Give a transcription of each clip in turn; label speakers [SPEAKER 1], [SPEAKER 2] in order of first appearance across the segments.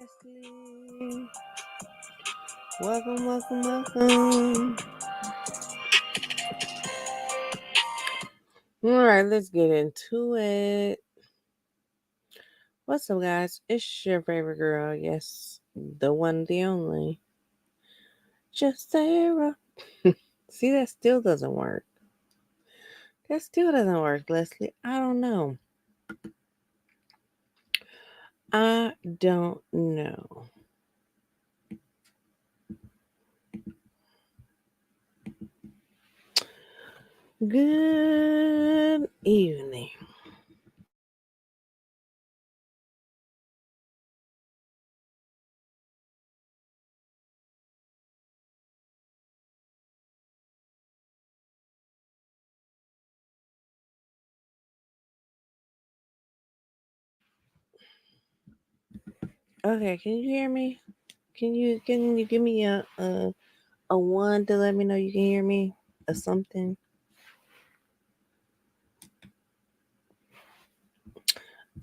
[SPEAKER 1] Leslie. Welcome. All right, let's get into it. What's up, guys? It's your favorite girl. Yes, the one, the only. Just Sarah. See, that still doesn't work. That still doesn't work, Leslie. I don't know. I don't know. Good evening. Okay, can you hear me? Can you give me a one to let me know you can hear me? A something?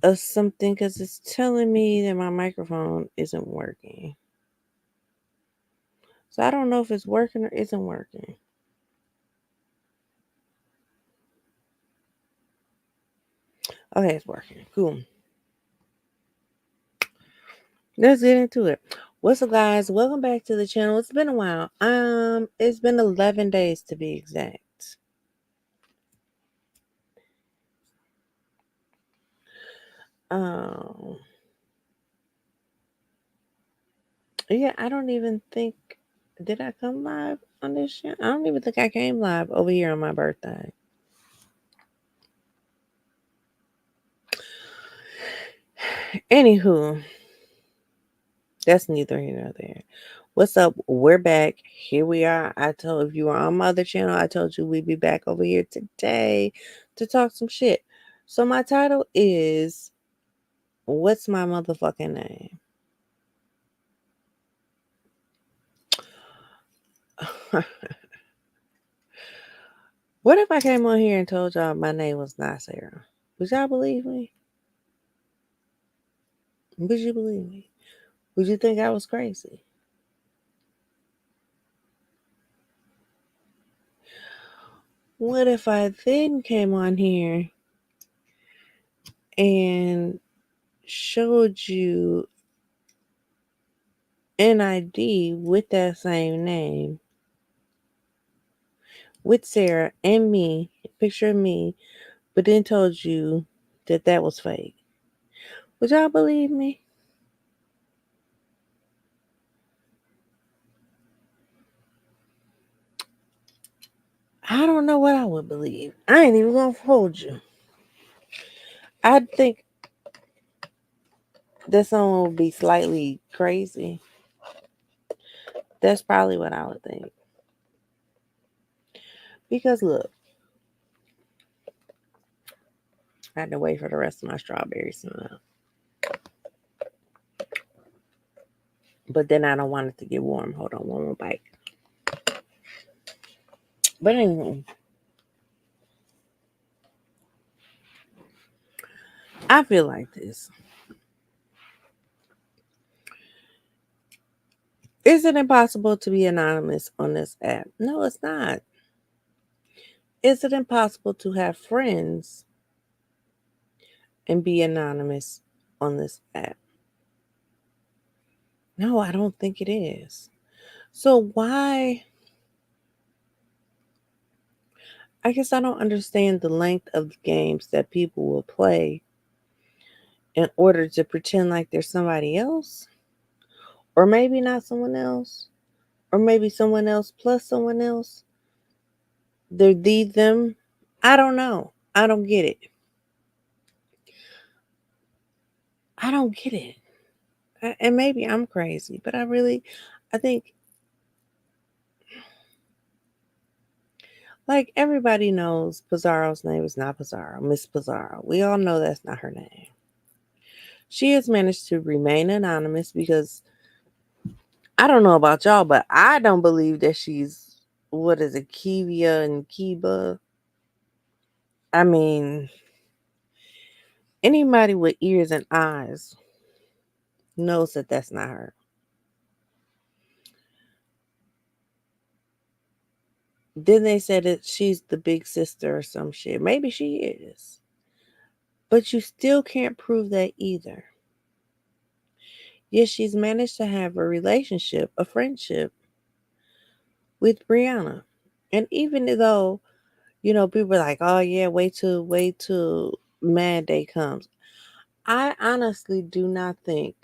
[SPEAKER 1] A something because it's telling me that my microphone isn't working. So I don't know if it's working or isn't working. Okay, it's working. Cool. Let's get into it. What's up, guys? Welcome back to the channel. It's been a while. It's been 11 days to be exact. Um, yeah, I don't even think. Did I come live on this channel? I don't even think I came live over here on my birthday. Anywho, that's neither here nor there. What's up? We're back. Here we are. I told if you were on my other channel, I told you we'd be back over here today to talk some shit. So my title is What's My Motherfucking Name? What if I came on here and told y'all my name was not Sarah? Would y'all believe me? Would you believe me? Would you think I was crazy? What if I then came on here and showed you an ID with that same name, with Sarah and me, picture of me, but then told you that that was fake? Would y'all believe me? I don't know what I would believe. I ain't even gonna hold you. I think that someone would be slightly crazy. That's probably what I would think. Because look, I had to wait for the rest of my strawberries to melt. But then I don't want it to get warm. Hold on, one more bite. But anyway, I feel like this. Is it impossible to be anonymous on this app? No, it's not. Is it impossible to have friends and be anonymous on this app? No, I don't think it is. So why? I guess I don't understand the length of the games that people will play in order to pretend like they're somebody else, or maybe not someone else, or maybe someone else plus someone else. They're them. I don't know. I don't get it. I don't get it. And maybe I'm crazy, but I think, like, everybody knows Pizarro's name is not Pizarro, Miss Pizarro. We all know that's not her name. She has managed to remain anonymous because I don't know about y'all, but I don't believe that she's, what is it, Kivia and Kiba. I mean, anybody with ears and eyes knows that that's not her. Then they said that she's the big sister or some shit. Maybe she is. But you still can't prove that either. Yet she's managed to have a relationship, a friendship with Brianna. And even though, people are like, oh yeah, wait till Mad Day comes. I honestly do not think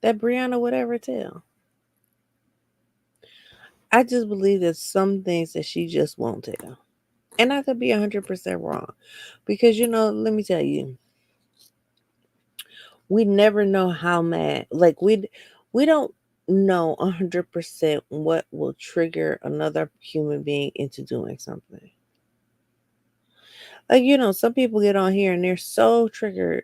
[SPEAKER 1] that Brianna would ever tell. I just believe that some things that she just won't tell. And I could be 100% wrong. Because, let me tell you, we never know how mad, like, we don't know 100% what will trigger another human being into doing something. Like, some people get on here and they're so triggered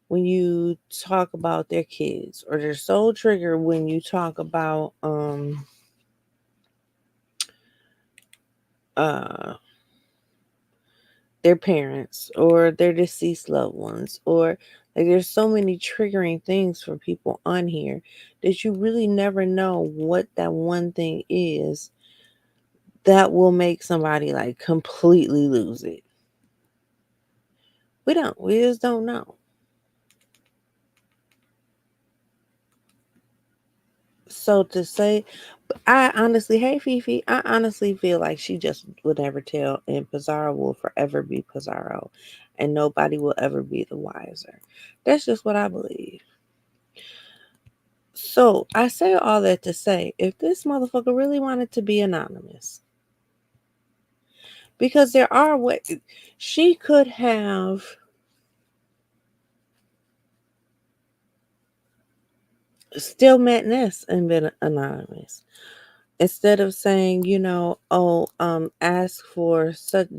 [SPEAKER 1] when you talk about their kids, or they're so triggered when you talk about uh their parents or their deceased loved ones, or like there's so many triggering things for people on here that you really never know what that one thing is that will make somebody like completely lose it. We just don't know. So to say, I honestly, hey Fifi, I honestly feel like she just would never tell, and Pizarro will forever be Pizarro, and nobody will ever be the wiser. That's just what I believe. So I say all that to say, if this motherfucker really wanted to be anonymous, because there are ways she could have still met Ness and been anonymous. Instead of saying, ask for such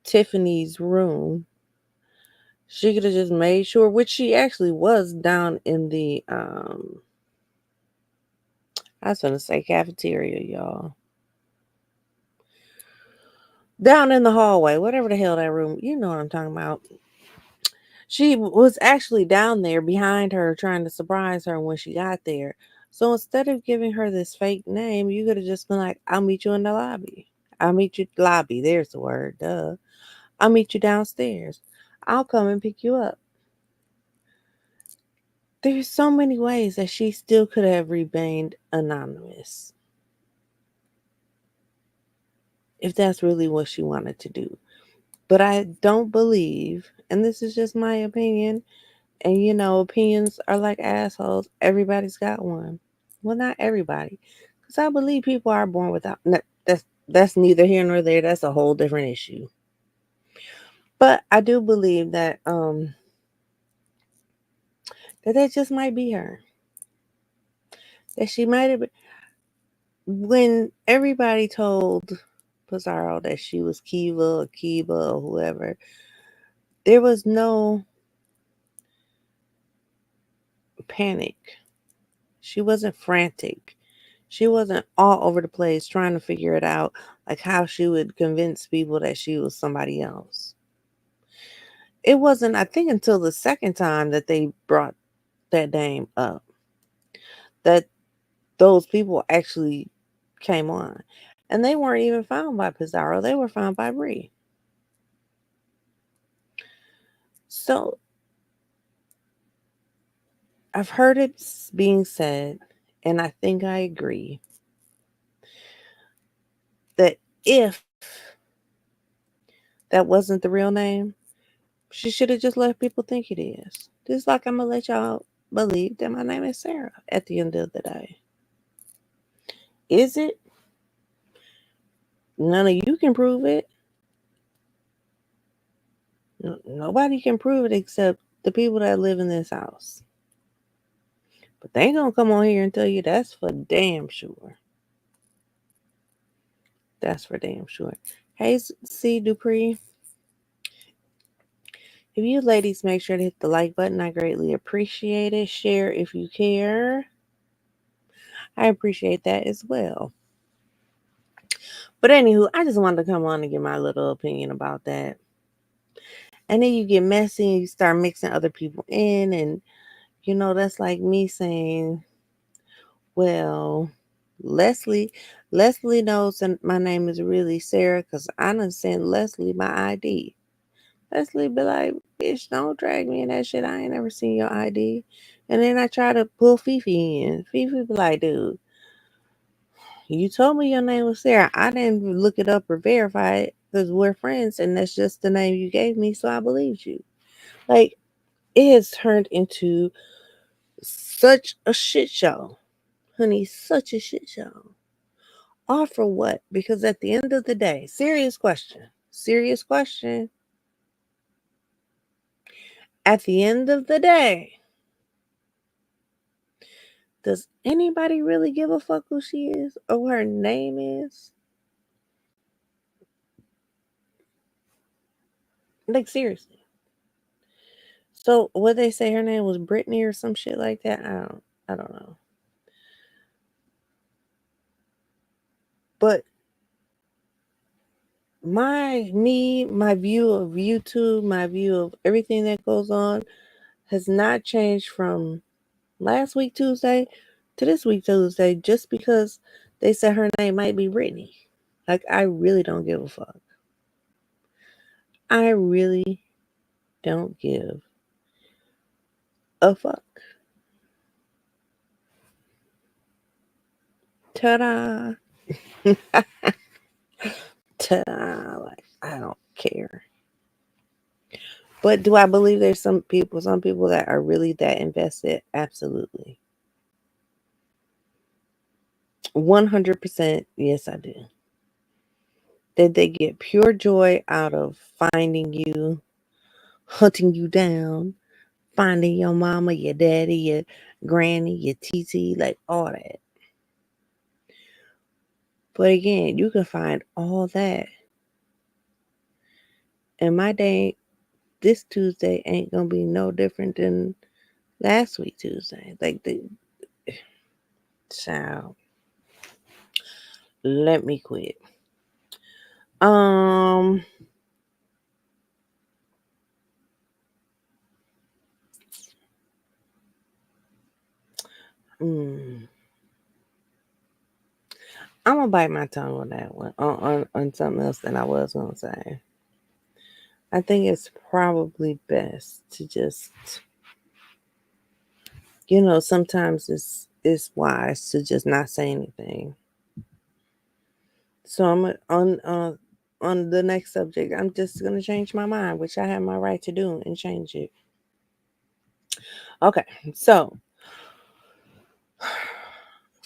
[SPEAKER 1] Tiffany's room, she could have just made sure, which she actually was down in the I was gonna say cafeteria, y'all. Down in the hallway, whatever the hell that room, you know what I'm talking about. She was actually down there behind her trying to surprise her when she got there. So instead of giving her this fake name, you could have just been like, I'll meet you in the lobby. I'll meet you lobby, there's the word, duh. I'll meet you downstairs. I'll come and pick you up. There's so many ways that she still could have remained anonymous if that's really what she wanted to do. But I don't believe, and this is just my opinion, and opinions are like assholes. Everybody's got one. Well, not everybody, because I believe people are born without. No, that's neither here nor there. That's a whole different issue. But I do believe that just might be her. That she might have been, when everybody told Pizarro that she was Kiva or whoever. There was no panic. She wasn't frantic. She wasn't all over the place trying to figure it out, like how she would convince people that she was somebody else. It wasn't, I think, until the second time that they brought that name up that those people actually came on. And they weren't even found by Pizarro, they were found by Bree. So I've heard it being said, and I think I agree, that if that wasn't the real name, she should have just let people think it is. Just like I'm gonna let y'all believe that my name is Sarah at the end of the day. Is it? None of you can prove it. Nobody can prove it except the people that live in this house. But they ain't gonna come on here and tell you that's for damn sure. That's for damn sure. Hey, C. Dupree. If you ladies make sure to hit the like button, I greatly appreciate it. Share if you care. I appreciate that as well. But anywho, I just wanted to come on and give my little opinion about that. And then you get messy and you start mixing other people in. And, that's like me saying, well, Leslie, Leslie knows that my name is really Sarah because I done sent Leslie my ID. Leslie be like, bitch, don't drag me in that shit. I ain't never seen your ID. And then I try to pull Fifi in. Fifi be like, dude, you told me your name was Sarah. I didn't look it up or verify it because we're friends and that's just the name you gave me, so I believed you. Like, it has turned into such a shit show. Honey, such a shit show. All for what? Because at the end of the day, serious question. Serious question. At the end of the day, does anybody really give a fuck who she is or what her name is? Like, seriously. So what they say her name was Brittany or some shit like that? I don't know. But my view of YouTube, my view of everything that goes on has not changed from last week Tuesday to this week Tuesday just because they said her name might be Brittany. Like, I really don't give a fuck. I really don't give a fuck. Ta-da. Ta-da. Like, I don't care. But do I believe there's some people that are really that invested? Absolutely. 100% yes, I do. That they get pure joy out of finding you, hunting you down, finding your mama, your daddy, your granny, your TT, like all that. But again, you can find all that. And my day, this Tuesday, ain't gonna be no different than last week Tuesday. Like the child, let me quit. Um, mm, I'm gonna bite my tongue on that one. On something else that I was gonna say. I think it's probably best to just, sometimes it's wise to just not say anything. So on the next subject, I'm just gonna change my mind, which I have my right to do, and change it. Okay, so a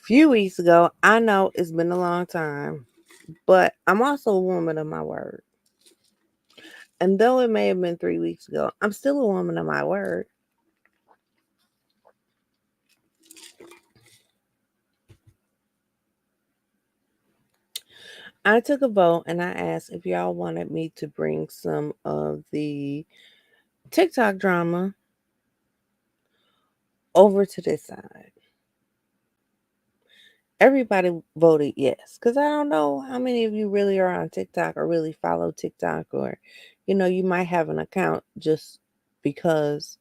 [SPEAKER 1] few weeks ago, I know it's been a long time, but I'm also a woman of my word. And though it may have been 3 weeks ago, I'm still a woman of my word. I took a vote and I asked if y'all wanted me to bring some of the TikTok drama over to this side. Everybody voted yes, because I don't know how many of you really are on TikTok or really follow TikTok, or you might have an account just because,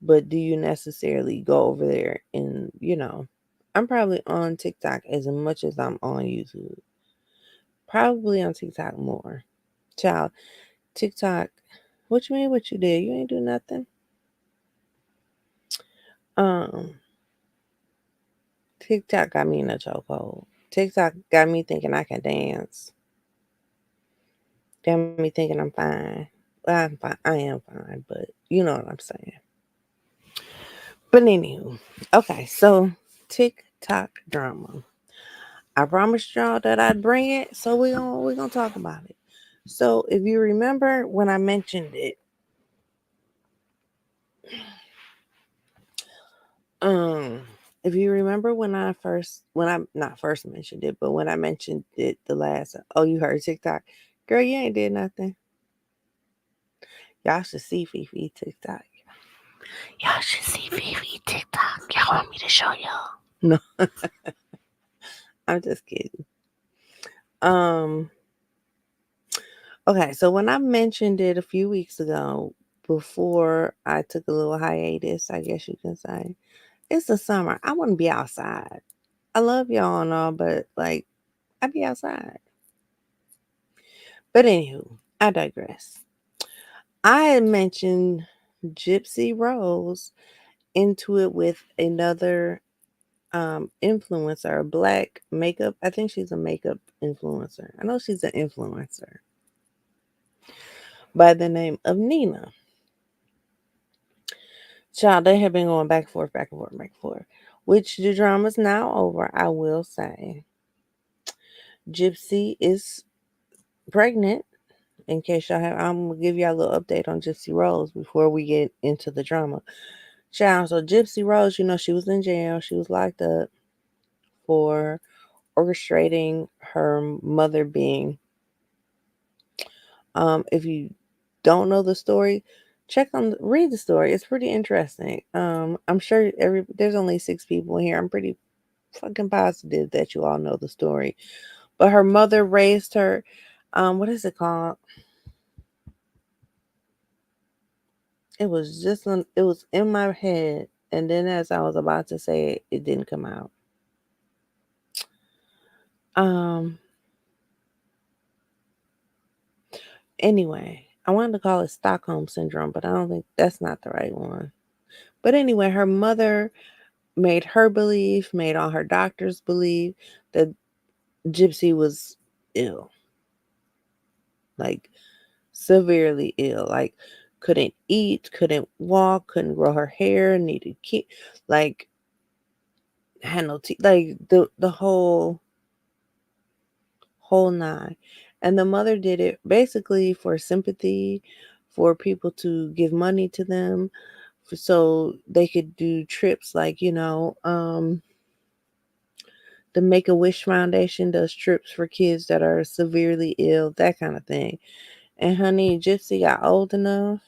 [SPEAKER 1] but do you necessarily go over there and I'm probably on TikTok as much as I'm on YouTube. Probably on TikTok more. Child, TikTok, what you mean what you did? You ain't do nothing. Um, TikTok got me in a chokehold. TikTok got me thinking I can dance. Got me thinking I'm fine. Well, I'm fine. I am fine, but you know what I'm saying. But anywho, okay, so TikTok drama. I promised y'all that I'd bring it, so we gonna talk about it. So if you remember when I mentioned it, um, if you remember when I not first mentioned it, but when I mentioned it the last, oh, you heard TikTok, girl, you ain't did nothing. Y'all should see Fifi TikTok. Y'all should see Fifi TikTok. Y'all want me to show y'all? No, I'm just kidding. Um, Okay, so when I mentioned it a few weeks ago, before I took a little hiatus, I guess you can say, it's the summer. I want to be outside. I love y'all and all, but like, I be outside. But anywho, I digress. I had mentioned Gypsy Rose into it with another influencer, a black makeup. I think she's a makeup influencer. I know she's an influencer by the name of Nina. Child, they have been going back and forth, back and forth, back and forth. Which the drama's now over, I will say. Gypsy is pregnant. In case y'all have, I'm gonna give y'all a little update on Gypsy Rose before we get into the drama. Child, so Gypsy Rose, she was in jail. She was locked up for orchestrating her mother being. If you don't know the story, read the story. It's pretty interesting. I'm sure there's only 6 people here. I'm pretty fucking positive that you all know the story. But her mother raised her. What is it called? It was in my head, and then as I was about to say it, it didn't come out. Um. Anyway, I wanted to call it Stockholm syndrome, but I don't think that's not the right one. But anyway, her mother made her believe, made all her doctors believe that Gypsy was ill, like severely ill, like couldn't eat, couldn't walk, couldn't grow her hair, needed like had no teeth, like the whole nine. And the mother did it basically for sympathy, for people to give money to them, so they could do trips like the Make a Wish Foundation does trips for kids that are severely ill, that kind of thing. And honey, Gypsy got old enough.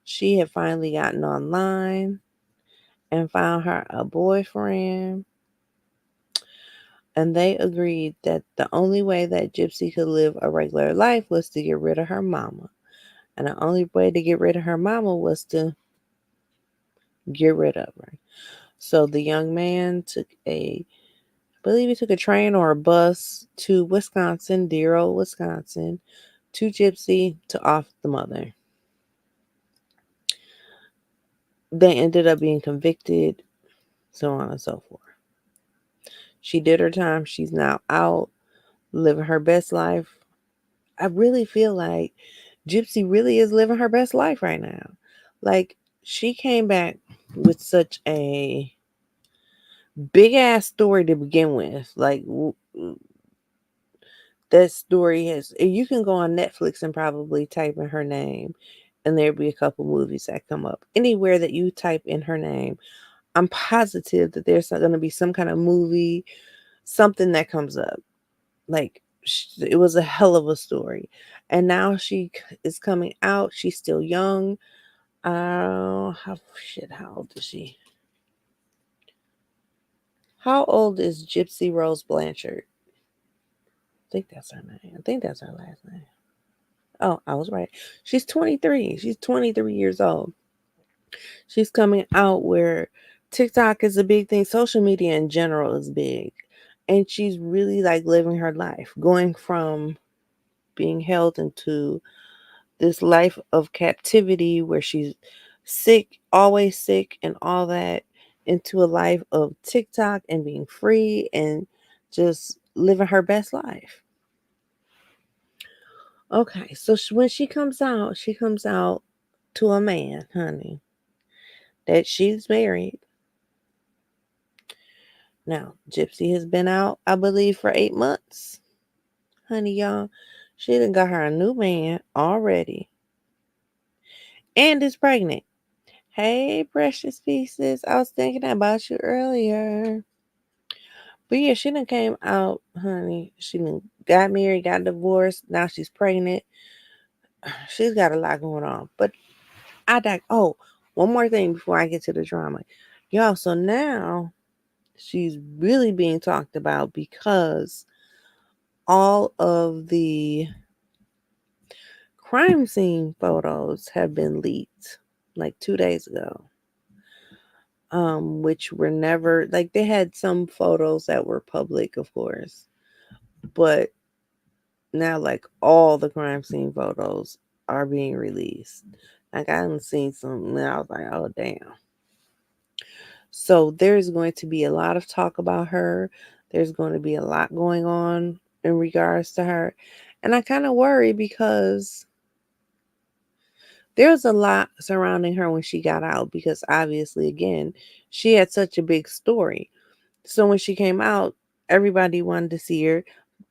[SPEAKER 1] She had finally gotten online and found her a boyfriend. And they agreed that the only way that Gypsy could live a regular life was to get rid of her mama. And the only way to get rid of her mama was to get rid of her. So the young man I believe he took a train or a bus to Wisconsin, dear old Wisconsin, to Gypsy to off the mother. They ended up being convicted, so on and so forth. She did her time. She's now out, living her best life. I really feel like Gypsy really is living her best life right now. Like, she came back with such a big ass story to begin with. Like, that story has, you can go on Netflix and probably type in her name, and there'll be a couple movies that come up. Anywhere that you type in her name, I'm positive that there's going to be some kind of movie, something that comes up. Like, it was a hell of a story. And now she is coming out. She's still young. How old is she? How old is Gypsy Rose Blanchard? I think that's her name. I think that's her last name. Oh, I was right. She's 23. She's 23 years old. She's coming out where TikTok is a big thing. Social media in general is big. And she's really like living her life, going from being held into this life of captivity where she's sick, always sick, and all that, into a life of TikTok and being free and just living her best life. Okay, so when she comes out to a man, honey, that she's married. Now, Gypsy has been out, I believe, for 8 months. Honey, y'all, she done got her a new man already and is pregnant. Hey, precious pieces. I was thinking about you earlier. But yeah, she done came out, honey. She done got married, got divorced. Now she's pregnant. She's got a lot going on. But oh, one more thing before I get to the drama. Y'all, so now she's really being talked about because all of the crime scene photos have been leaked like 2 days ago. Which were never like they had some photos that were public, of course, but now like all the crime scene photos are being released. Like I haven't seen some, and I was like, oh damn. So there's going to be a lot of talk about her. There's going to be a lot going on in regards to her. And I kind of worry because there's a lot surrounding her when she got out because obviously again, she had such a big story. So when she came out, everybody wanted to see her.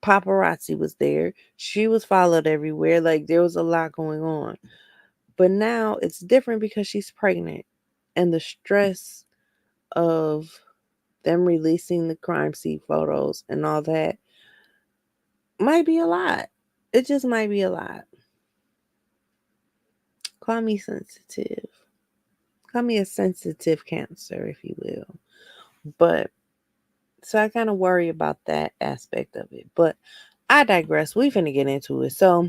[SPEAKER 1] Paparazzi was there. She was followed everywhere. Like there was a lot going on. But now it's different because she's pregnant. And the stress of them releasing the crime scene photos and all that might be a lot. It just might be a lot. Call me sensitive. Call me a sensitive Cancer, if you will. But so I kind of worry about that aspect of it. But I digress. We finna get into it. So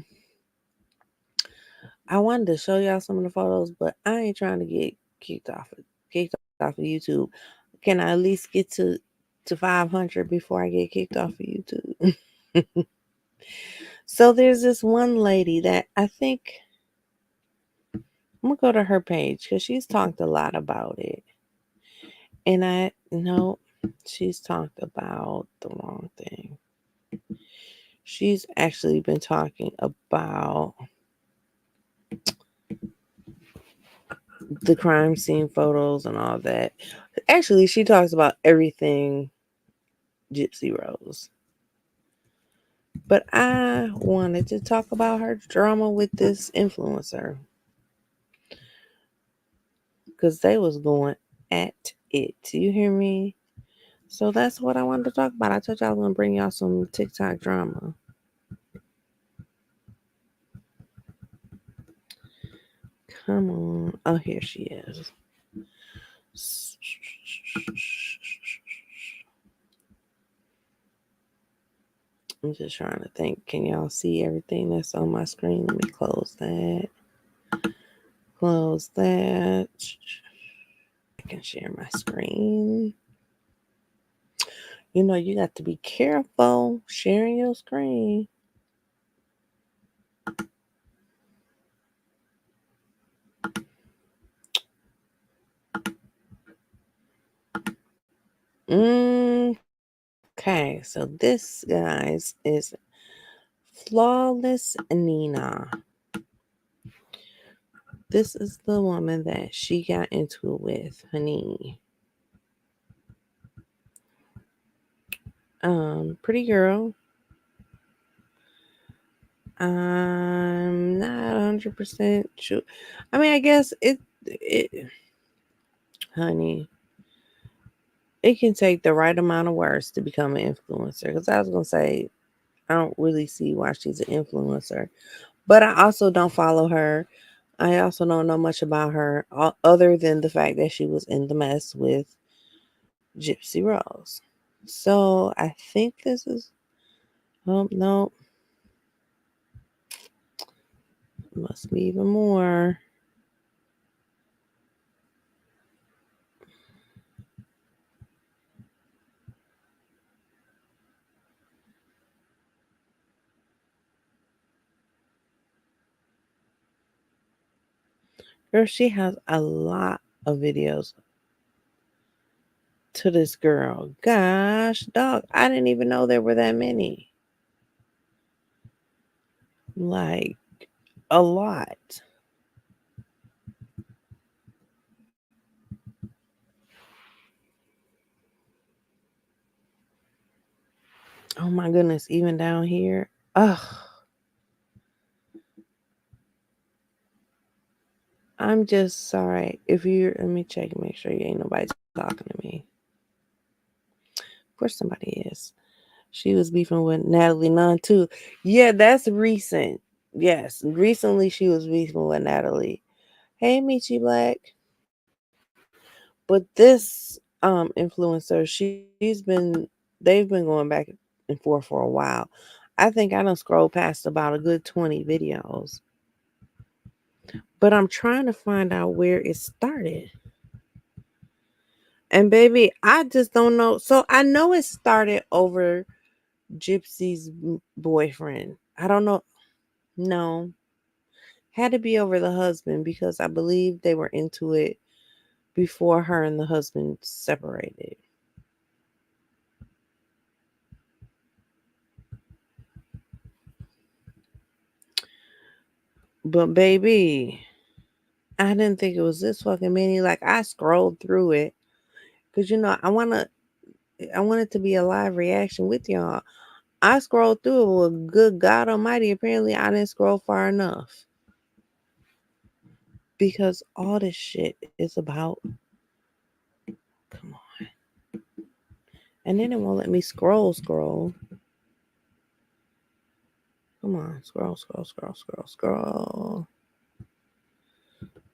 [SPEAKER 1] I wanted to show y'all some of the photos, but I ain't trying to get kicked off of YouTube. Can I at least get to 500 before I get kicked off of YouTube? So there's this one lady that I think I'm gonna go to her page because she's talked a lot about it. And I know she's talked about the wrong thing. She's actually been talking about the crime scene photos and all that. Actually, she talks about everything Gypsy Rose. But I wanted to talk about her drama with this influencer because they was going at it. You hear me? So that's what I wanted to talk about. I told you I was going to bring y'all some TikTok drama. Come on. Oh, here she is. I'm just trying to think. Can y'all see everything that's on my screen? Let me close that. Close that. I can share my screen. You know, you got to be careful sharing your screen. Okay, so this, guys, is Flawless Nina. This is the woman that she got into it with, honey. Pretty girl. I'm not 100% sure. I mean, I guess honey, it can take the right amount of words to become an influencer. Because I was gonna say, I don't really see why she's an influencer, but I also don't follow her. I also don't know much about her other than the fact that she was in the mess with Gypsy Rose. So I think this is. Oh no, must be even more. Girl, she has a lot of videos to this girl. Gosh, dog, I didn't even know there were that many. Like, a lot. Oh my goodness, even down here. Ugh. I'm just sorry. If you're, let me check and make sure you ain't nobody talking to me. Of course, somebody is. She was beefing with Natalie Nunn too. Yeah, that's recent. Yes, recently she was beefing with Natalie. Hey, Michi Black. But this influencer, they've been going back and forth for a while. I think I done scrolled past about a good 20 videos. But I'm trying to find out where it started. And baby, I just don't know. So I know it started over Gypsy's boyfriend. I don't know. No, had to be over the husband because I believe they were into it before her and the husband separated. But baby, I didn't think it was this fucking many. Like I scrolled through it because I want it to be a live reaction with y'all. I scrolled through it. Well, good God Almighty, apparently I didn't scroll far enough because all this shit is about. Come on, and then it won't let me scroll. Scroll. Come on, scroll, scroll, scroll, scroll, scroll.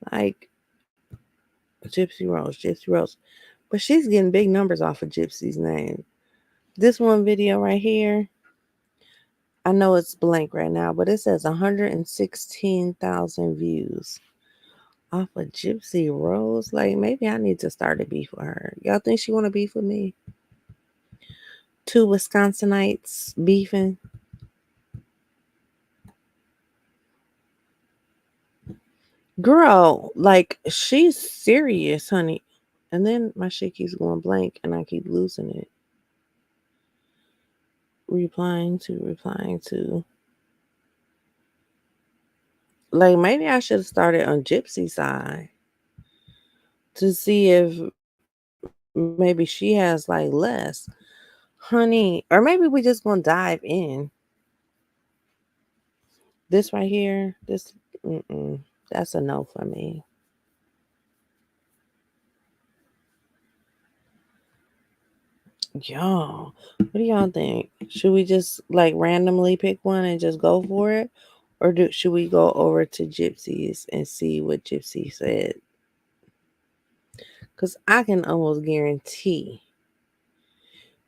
[SPEAKER 1] Like Gypsy Rose, Gypsy Rose. But she's getting big numbers off of Gypsy's name. This one video right here, I know it's blank right now, but it says 116,000 views off of Gypsy Rose. Like maybe I need to start a beef with her. Y'all think she want to beef with me? Two Wisconsinites beefing. Girl, like she's serious, honey. And then my shit keeps going blank and I keep losing it. Replying to. Like maybe I should have started on Gypsy's side to see if maybe she has like less. Honey, or maybe we just gonna dive in. This right here, that's a no for me. Y'all, what do y'all think? Should we just like randomly pick one and just go for it? Or should we go over to Gypsy's and see what Gypsy said? Because I can almost guarantee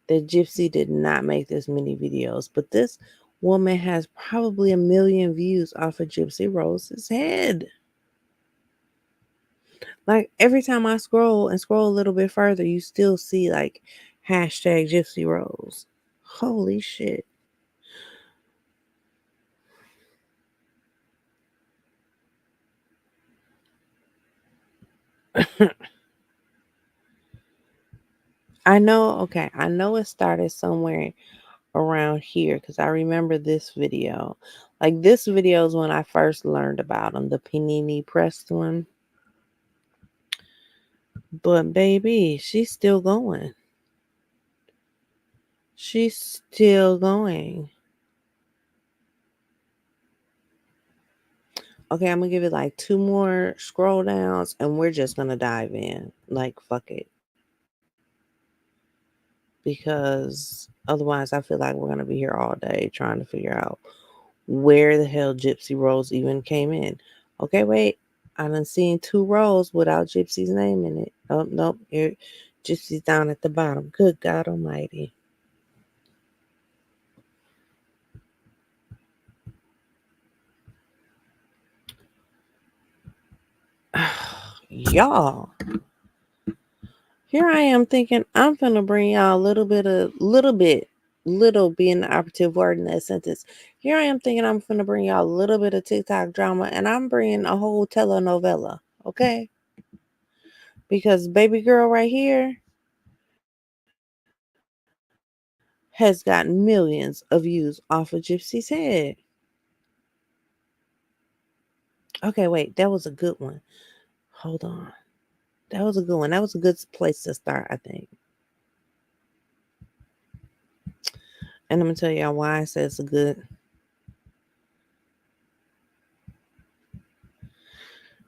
[SPEAKER 1] that Gypsy did not make this many videos. But this woman has probably 1 million views off of Gypsy Rose's head. Like every time I scroll and scroll a little bit further, you still see like hashtag Gypsy Rose. Holy shit. I know it started somewhere around here because I remember this video. Like this video is when I first learned about them, the panini pressed one. But baby, she's still going. She's still going. Okay, I'm gonna give it like 2 more scroll downs and we're just gonna dive in. Like fuck it. Because otherwise I feel like we're gonna be here all day trying to figure out where the hell Gypsy Rose even came in. Okay, wait. I done seen 2 rows without Gypsy's name in it. Oh nope, here Gypsy's down at the bottom. Good God Almighty. Y'all. Here I am thinking I'm gonna bring y'all a little being the operative word in that sentence. Here I am thinking I'm gonna bring y'all a little bit of TikTok drama, and I'm bringing a whole telenovela, okay? Because baby girl right here has got millions of views off of Gypsy's head. Okay, wait, that was a good one. Hold on, that was a good one. That was a good place to start, I think. And I'm gonna tell y'all why I said it's a good.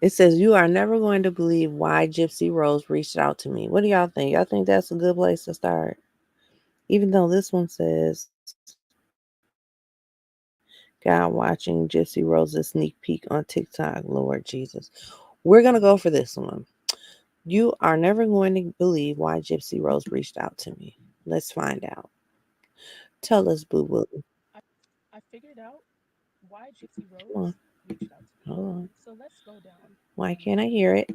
[SPEAKER 1] It says, "You are never going to believe why Gypsy Rose reached out to me." What do y'all think? Y'all think that's a good place to start? Even though this one says, "God watching Gypsy Rose's sneak peek on TikTok." Lord Jesus. We're going to go for this one. You are never going to believe why Gypsy Rose reached out to me. Let's find out. Tell us, boo boo. Come on. Hold on.
[SPEAKER 2] So let's go down
[SPEAKER 1] Why
[SPEAKER 2] memory
[SPEAKER 1] can't I
[SPEAKER 2] lane.
[SPEAKER 1] hear it?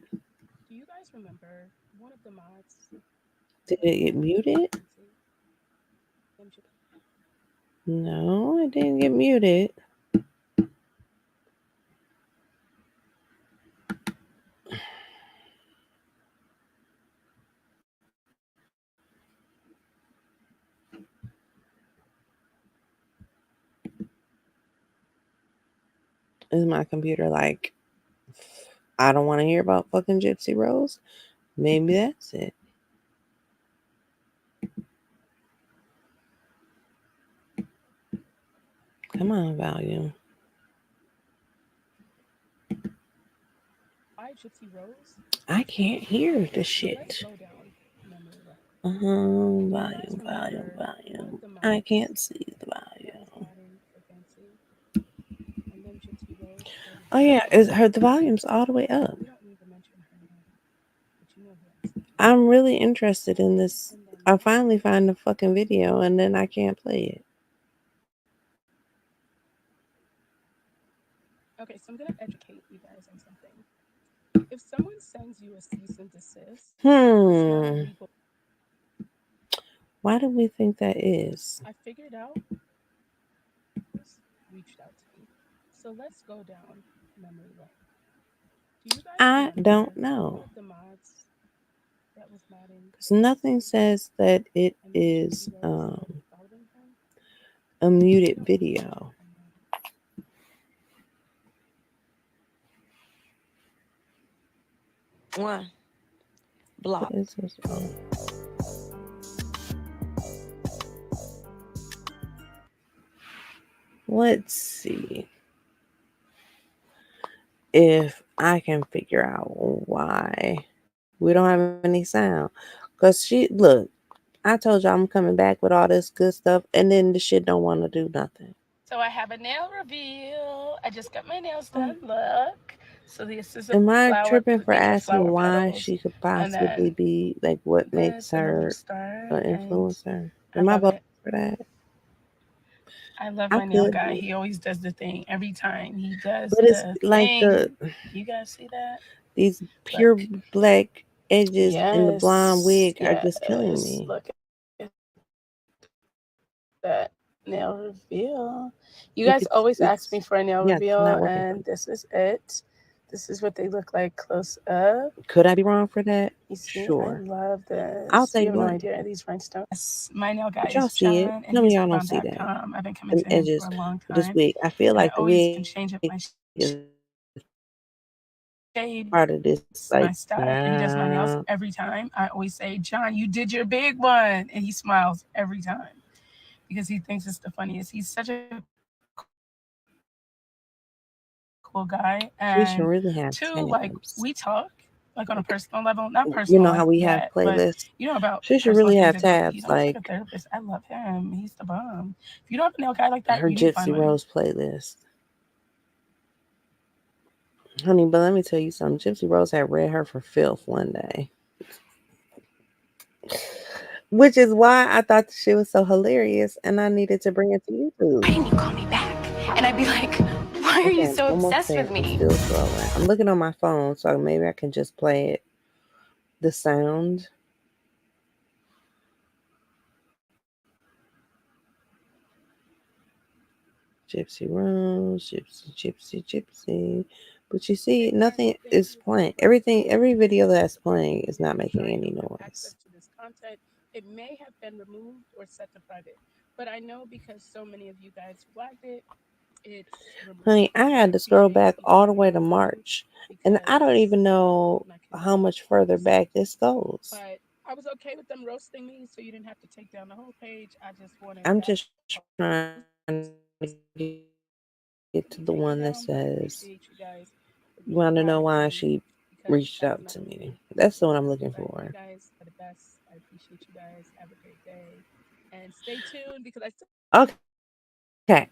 [SPEAKER 2] Do you guys remember one of the mods
[SPEAKER 1] Did
[SPEAKER 2] that
[SPEAKER 1] it
[SPEAKER 2] was
[SPEAKER 1] get
[SPEAKER 2] modding for
[SPEAKER 1] muted?
[SPEAKER 2] fancy? Them chick-
[SPEAKER 1] No, it didn't get muted. Is my computer like, I don't want to hear about fucking Gypsy Rose? Maybe that's it. Come on, volume.
[SPEAKER 2] I Gypsy Rose.
[SPEAKER 1] I can't hear the
[SPEAKER 2] So let's
[SPEAKER 1] shit.
[SPEAKER 2] go down memory lane. Do you guys
[SPEAKER 1] Volume, volume,
[SPEAKER 2] remember one of
[SPEAKER 1] volume.
[SPEAKER 2] the
[SPEAKER 1] I
[SPEAKER 2] mods
[SPEAKER 1] can't see the
[SPEAKER 2] that was
[SPEAKER 1] volume.
[SPEAKER 2] modding for fancy? And then Gypsy Rose started
[SPEAKER 1] Oh
[SPEAKER 2] doing
[SPEAKER 1] yeah, is her the volume's all the way up.
[SPEAKER 2] we don't need to mention her name, but you know who I'm saying.
[SPEAKER 1] I'm really interested in this.
[SPEAKER 2] And then
[SPEAKER 1] I finally find the fucking video and then I can't play it.
[SPEAKER 2] okay, so I'm gonna educate you guys on something. If someone sends you a cease and desist, it's not a
[SPEAKER 1] Hmm.
[SPEAKER 2] legal.
[SPEAKER 1] Why do we think that is?
[SPEAKER 2] I figured out reached out to me. So let's go down memory lane. Do you guys
[SPEAKER 1] I don't
[SPEAKER 2] remember one
[SPEAKER 1] know.
[SPEAKER 2] of the mods that was modding
[SPEAKER 1] 'Cause
[SPEAKER 2] for
[SPEAKER 1] nothing
[SPEAKER 2] fancy?
[SPEAKER 1] says that it
[SPEAKER 2] And then
[SPEAKER 1] is
[SPEAKER 2] Gypsy Rose started following him.
[SPEAKER 1] a
[SPEAKER 2] We
[SPEAKER 1] muted
[SPEAKER 2] don't need to mention
[SPEAKER 1] video.
[SPEAKER 2] her name.
[SPEAKER 3] One
[SPEAKER 1] What
[SPEAKER 3] block.
[SPEAKER 1] is this? Oh, let's see if I can figure out why we don't have any sound. Cause she look, I told you I'm coming back with all this good stuff, and then the shit don't want to do nothing.
[SPEAKER 2] So I have a nail reveal. I just got my nails
[SPEAKER 1] Oh,
[SPEAKER 2] done. Look. So this is a
[SPEAKER 1] am I
[SPEAKER 2] flower.
[SPEAKER 1] tripping for
[SPEAKER 2] These are
[SPEAKER 1] asking
[SPEAKER 2] flower
[SPEAKER 1] why
[SPEAKER 2] petals,
[SPEAKER 1] she could
[SPEAKER 2] and
[SPEAKER 1] possibly
[SPEAKER 2] then
[SPEAKER 1] be like what makes
[SPEAKER 2] this and a little
[SPEAKER 1] her
[SPEAKER 2] star,
[SPEAKER 1] an
[SPEAKER 2] and
[SPEAKER 1] influencer?
[SPEAKER 2] I
[SPEAKER 1] Am I
[SPEAKER 2] love
[SPEAKER 1] both
[SPEAKER 2] it.
[SPEAKER 1] for that?
[SPEAKER 2] I love
[SPEAKER 1] I
[SPEAKER 2] my nail
[SPEAKER 1] could
[SPEAKER 2] guy.
[SPEAKER 1] be,
[SPEAKER 2] He always does the thing every time. He does
[SPEAKER 1] but it's
[SPEAKER 2] the
[SPEAKER 1] like
[SPEAKER 2] thing. You guys see that?
[SPEAKER 1] these pure
[SPEAKER 2] Look.
[SPEAKER 1] black edges in the blonde
[SPEAKER 2] Yes.
[SPEAKER 1] wig are just killing
[SPEAKER 2] Yes.
[SPEAKER 1] me.
[SPEAKER 2] Look at that nail reveal. You guys
[SPEAKER 1] Look,
[SPEAKER 2] always ask me for a nail
[SPEAKER 1] yeah,
[SPEAKER 2] reveal,
[SPEAKER 1] it's not
[SPEAKER 2] and
[SPEAKER 1] working for
[SPEAKER 2] this
[SPEAKER 1] me.
[SPEAKER 2] is it. This is what they look like close up.
[SPEAKER 1] Could I be wrong for that?
[SPEAKER 2] You see, I
[SPEAKER 1] Sure.
[SPEAKER 2] love
[SPEAKER 1] I'll
[SPEAKER 2] this. You
[SPEAKER 1] take
[SPEAKER 2] have no
[SPEAKER 1] blame.
[SPEAKER 2] idea. Are these rhinestones? Yes, my nail guy
[SPEAKER 1] But y'all
[SPEAKER 2] is
[SPEAKER 1] see it.
[SPEAKER 2] John, and
[SPEAKER 1] Tell me
[SPEAKER 2] he's
[SPEAKER 1] y'all
[SPEAKER 2] the
[SPEAKER 1] don't see that.
[SPEAKER 2] bomb.com. I've been coming
[SPEAKER 1] Them
[SPEAKER 2] to him for
[SPEAKER 1] edges
[SPEAKER 2] a long
[SPEAKER 1] with this
[SPEAKER 2] time,
[SPEAKER 1] wig. I feel
[SPEAKER 2] and I
[SPEAKER 1] like the
[SPEAKER 2] always
[SPEAKER 1] wig
[SPEAKER 2] can change up
[SPEAKER 1] is
[SPEAKER 2] my
[SPEAKER 1] part of this. Like,
[SPEAKER 2] my stuff, and he does my nails every time. I always say, John, you did your big one, and he smiles every time because he thinks it's the funniest. He's such a cool guy, and two, like we talk
[SPEAKER 1] she should really have
[SPEAKER 2] like on a personal
[SPEAKER 1] tabs.
[SPEAKER 2] level, not personal like
[SPEAKER 1] Like,
[SPEAKER 2] that, but
[SPEAKER 1] you know
[SPEAKER 2] you
[SPEAKER 1] how
[SPEAKER 2] know
[SPEAKER 1] we
[SPEAKER 2] about
[SPEAKER 1] have
[SPEAKER 2] personal
[SPEAKER 1] playlists.
[SPEAKER 2] things that go.
[SPEAKER 1] She
[SPEAKER 2] He's
[SPEAKER 1] should
[SPEAKER 2] almost
[SPEAKER 1] really
[SPEAKER 2] like a
[SPEAKER 1] have
[SPEAKER 2] therapist.
[SPEAKER 1] tabs
[SPEAKER 2] I love
[SPEAKER 1] like
[SPEAKER 2] him. He's the bomb. If you don't have a nail guy like that, you need to find one.
[SPEAKER 1] her Gypsy Rose playlist. Honey, but let me tell you something. Gypsy Rose had read her for filth one day. Which is why I thought the shit was so hilarious and I needed to bring it to YouTube.
[SPEAKER 3] And you call me back. And I'd be like, why are
[SPEAKER 1] Okay,
[SPEAKER 3] you
[SPEAKER 1] I'm
[SPEAKER 3] so
[SPEAKER 1] almost
[SPEAKER 3] obsessed
[SPEAKER 1] there.
[SPEAKER 3] with
[SPEAKER 1] I'm
[SPEAKER 3] me?
[SPEAKER 1] still scrolling. I'm looking on my phone, so maybe I can just play it. The sound. Gypsy Rose, Gypsy, Gypsy, Gypsy. But you see,
[SPEAKER 2] Hey guys,
[SPEAKER 1] nothing
[SPEAKER 2] thank
[SPEAKER 1] is
[SPEAKER 2] you
[SPEAKER 1] playing.
[SPEAKER 2] for
[SPEAKER 1] Everything, every video that's playing is
[SPEAKER 2] if
[SPEAKER 1] not
[SPEAKER 2] you're
[SPEAKER 1] making
[SPEAKER 2] trying
[SPEAKER 1] any
[SPEAKER 2] to have
[SPEAKER 1] noise.
[SPEAKER 2] access to this content, it may have been removed or set to private. But I know because so many of you guys flagged it, it's
[SPEAKER 1] Honey,
[SPEAKER 2] removed.
[SPEAKER 1] I
[SPEAKER 2] And I
[SPEAKER 1] had to scroll
[SPEAKER 2] appreciate
[SPEAKER 1] back
[SPEAKER 2] each and
[SPEAKER 1] all the
[SPEAKER 2] every
[SPEAKER 1] way
[SPEAKER 2] one
[SPEAKER 1] to
[SPEAKER 2] of you
[SPEAKER 1] March. And I don't
[SPEAKER 2] because
[SPEAKER 1] even know
[SPEAKER 2] my
[SPEAKER 1] how
[SPEAKER 2] community
[SPEAKER 1] much further
[SPEAKER 2] loves
[SPEAKER 1] back
[SPEAKER 2] it.
[SPEAKER 1] this goes.
[SPEAKER 2] But I was okay with them roasting me, so you didn't have to take down the whole page. I just wanted
[SPEAKER 1] I'm
[SPEAKER 2] that
[SPEAKER 1] just trying to get to the one that says,
[SPEAKER 2] be taken down. But I
[SPEAKER 1] you want to know
[SPEAKER 2] appreciate you
[SPEAKER 1] why
[SPEAKER 2] guys
[SPEAKER 1] she
[SPEAKER 2] for being
[SPEAKER 1] reached
[SPEAKER 2] mad
[SPEAKER 1] out
[SPEAKER 2] at
[SPEAKER 1] to
[SPEAKER 2] me
[SPEAKER 1] me.
[SPEAKER 2] because
[SPEAKER 1] That's
[SPEAKER 2] that
[SPEAKER 1] the
[SPEAKER 2] was
[SPEAKER 1] one
[SPEAKER 2] not
[SPEAKER 1] I'm looking
[SPEAKER 2] me.
[SPEAKER 1] for.
[SPEAKER 2] But you guys are the best. I appreciate you guys. Have a great day. And stay tuned because I still have
[SPEAKER 1] Okay,
[SPEAKER 2] a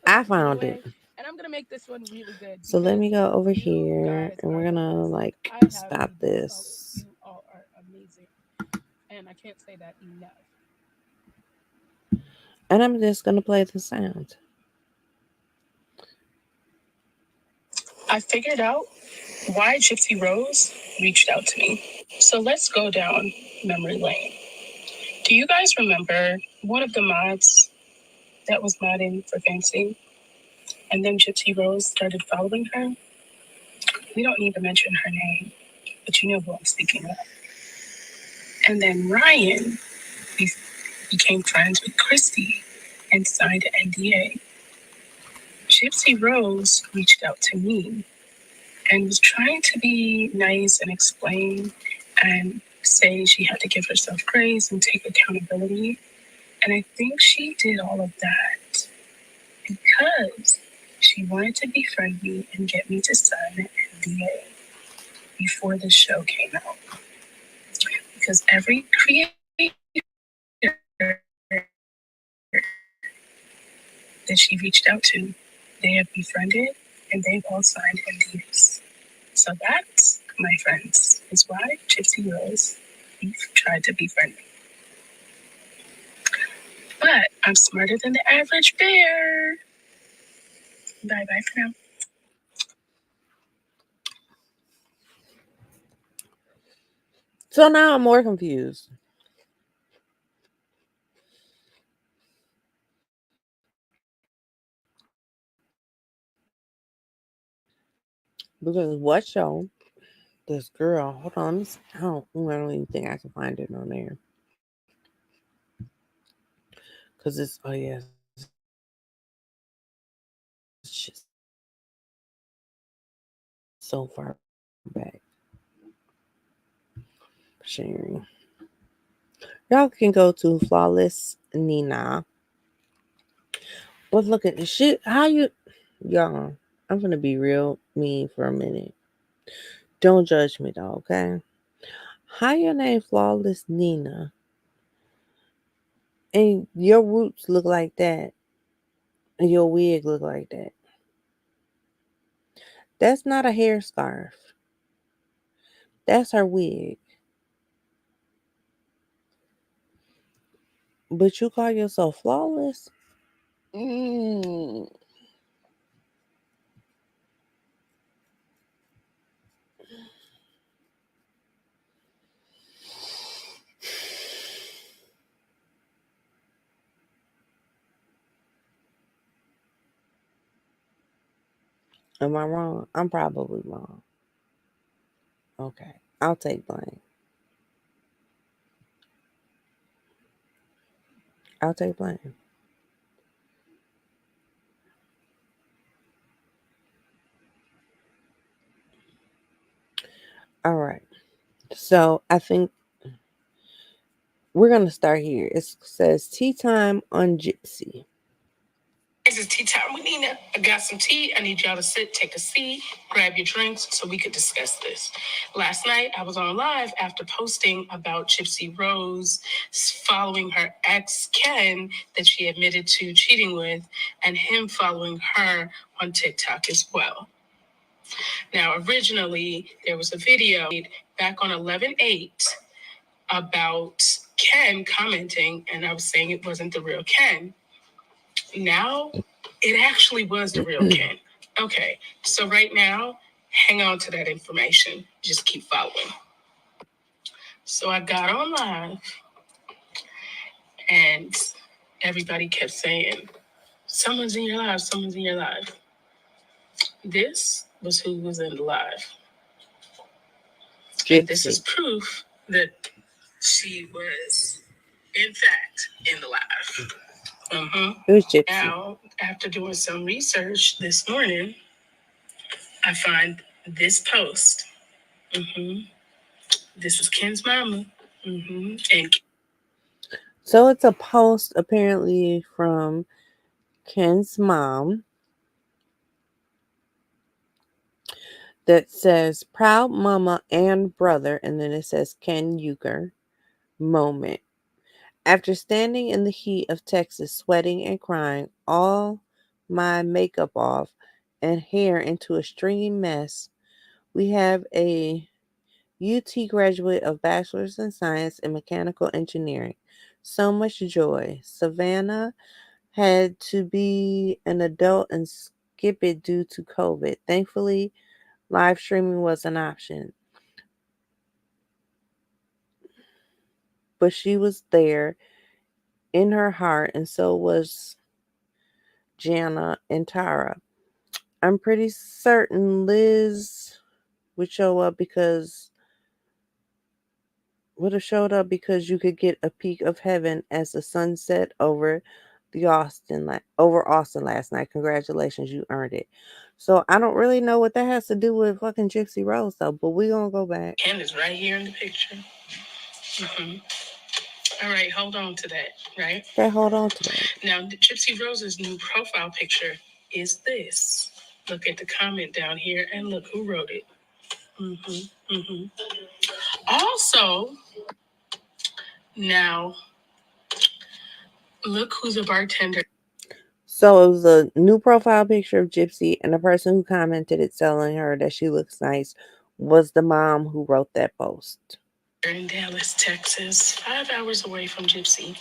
[SPEAKER 1] I
[SPEAKER 2] giveaway.
[SPEAKER 1] found it.
[SPEAKER 2] And I'm going to make this one really good
[SPEAKER 1] So let
[SPEAKER 2] because
[SPEAKER 1] me go over
[SPEAKER 2] you
[SPEAKER 1] here and we're
[SPEAKER 2] guys are
[SPEAKER 1] gonna
[SPEAKER 2] the
[SPEAKER 1] like
[SPEAKER 2] best. I
[SPEAKER 1] stop
[SPEAKER 2] have you both
[SPEAKER 1] this.
[SPEAKER 2] followed. You all are amazing. And I can't say that enough.
[SPEAKER 1] And I'm just gonna play the sound.
[SPEAKER 2] I figured out why Gypsy Rose reached out to me. So let's go down memory lane. Do you guys remember one of the mods that was modding for Fancy? And then Gypsy Rose started following her? We don't need to mention her name, but you know who I'm speaking of. And then Ryan became friends with Christy and signed an NDA. Gypsy Rose reached out to me and was trying to be nice and explain and say she had to give herself grace and take accountability. And I think she did all of that because she wanted to befriend me and get me to sign an NDA before the show came out. Because every creator that she reached out to, they have befriended and they've all signed NDAs. So that, my friends, is why Gypsy Rose tried to befriend me. But I'm smarter than the average bear. Bye bye for now.
[SPEAKER 1] So now I'm more confused. Because what show this girl, hold on, let me see. I don't even think I can find it on there. Because it's, oh yeah, it's just so far back. Sharing. Y'all can go to Flawless Nina. But look at the shit. How you, y'all, I'm going to be real mean for a minute. Don't judge me though, okay? How your name Flawless Nina and your roots look like that and your wig look like that? That's not a hair scarf. That's her wig. But you call yourself flawless? Mm. Am I wrong? I'm probably wrong. Okay. I'll take blame. I'll take blame. All right. So I think we're going to start here. It says tea time on Gypsy.
[SPEAKER 2] This is tea time with Nina. I got some tea. I need y'all to sit, take a seat, grab your drinks so we could discuss this. Last night, I was on live after posting about Gypsy Rose following her ex, Ken, that she admitted to cheating with, and him following her on TikTok as well. Now, originally, there was a video back on 11/8 about Ken commenting, and I was saying it wasn't the real Ken. Now, it actually was the real Ken. Okay, so right now, hang on to that information. Just keep following. So I got on live, and everybody kept saying, someone's in your live, someone's in your live. This was who was in the live.
[SPEAKER 1] Gypsy.
[SPEAKER 2] And this is proof that she was, in fact, in the live.
[SPEAKER 1] It was Gypsy.
[SPEAKER 2] Now, after doing some research this morning, I find this post. This was Ken's mama. And
[SPEAKER 1] So it's a post apparently from Ken's mom that says proud mama and brother, and then it says Ken Euchre moment. After standing in the heat of Texas, sweating and crying, all my makeup off and hair into a stringy mess, we have a UT graduate of Bachelor's in Science and Mechanical Engineering. So much joy. Savannah had to be an adult and skip it due to COVID. Thankfully, live streaming was an option, but she was there in her heart, and so was Jana and Tara. I'm pretty certain Liz would show up because would have showed up because you could get a peek of heaven as the sun set over Austin last night. Congratulations, you earned it. So I don't really know what that has to do with fucking Gypsy Rose though, but we gonna go back.
[SPEAKER 2] Ken is right here in the picture. Hmm. All right, hold on to that, right?
[SPEAKER 1] Okay, hold on to that.
[SPEAKER 2] Now, Gypsy Rose's new profile picture is this. Look at the comment down here and look who wrote it. Also, now, look who's a bartender.
[SPEAKER 1] So it was a new profile picture of Gypsy, and the person who commented it telling her that she looks nice was the mom who wrote that post.
[SPEAKER 2] In Dallas, Texas, 5 hours away from Gypsy.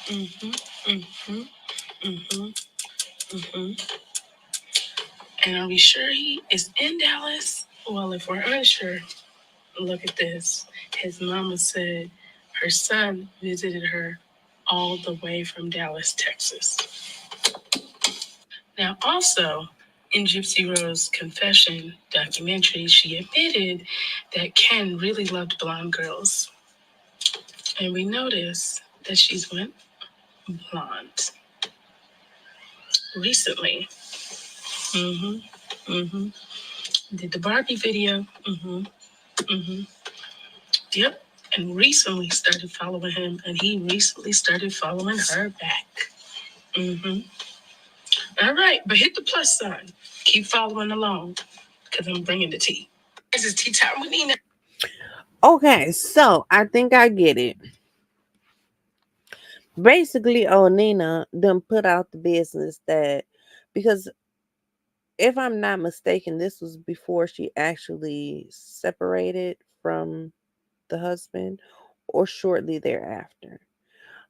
[SPEAKER 2] Mm-hmm, mm-hmm, mm-hmm, mm-hmm. And are we sure he is in Dallas? Well, if we're unsure, look at this. His mama said her son visited her all the way from Dallas, Texas. Now, also, in Gypsy Rose's confession documentary, she admitted that Ken really loved blonde girls. And we notice that she's went blonde recently. Mm-hmm. Mm-hmm. Did the Barbie video. Mm-hmm. Mm-hmm. Yep. And recently started following him, and he recently started following her back. Mm-hmm. All right, but hit the plus sign. Keep following along, because I'm bringing the tea. This is Tea Time with Nina.
[SPEAKER 1] Okay, so I think I get it. Basically, Nina them put out the business that because if I'm not mistaken, this was before she actually separated from the husband or shortly thereafter.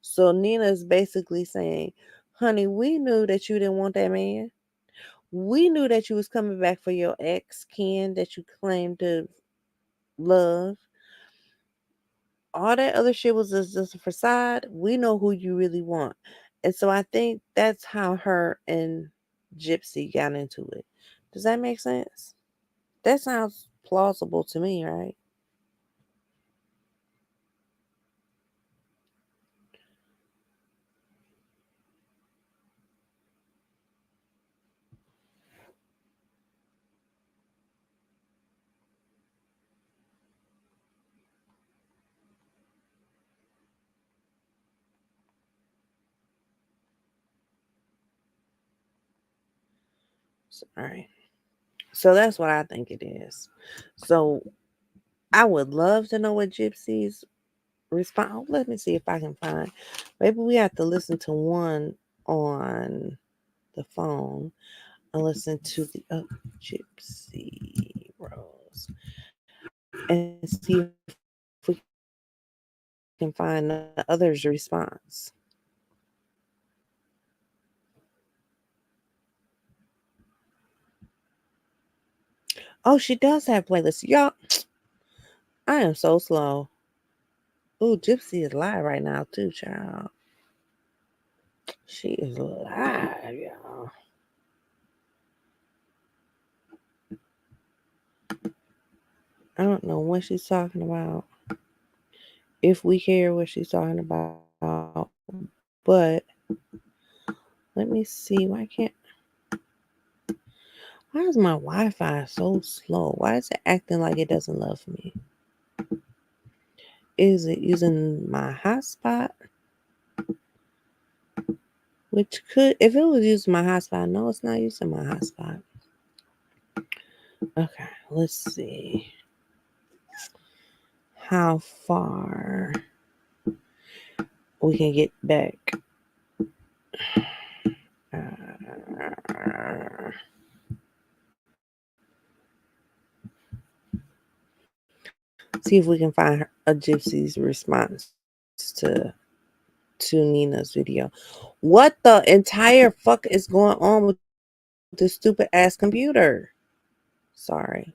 [SPEAKER 1] So Nina's basically saying, honey, we knew that you didn't want that man. We knew that you was coming back for your ex Ken that you claimed to love. All that other shit was just a facade. We know who you really want. And so I think that's how her and Gypsy got into it. Does that make sense? That sounds plausible to me, right? All right. So that's what I think it is. So I would love to know what Gypsy's response. Let me see if I can find. Maybe we have to listen to one on the phone and listen to the other Gypsy Rose and see if we can find the other's response. Oh, she does have playlists. Y'all, I am so slow. Ooh, Gypsy is live right now too, child. She is live, y'all. I don't know what she's talking about. If we care what she's talking about, but let me see. Why is my Wi-Fi so slow? Why is it acting like it doesn't love me? Is it using my hotspot? Which could, if it was using my hotspot, no, it's not using my hotspot. Okay, let's see how far we can get back. Uh, see if we can find a gypsy's response to Nina's video. What the entire fuck is going on with this stupid ass computer? Sorry.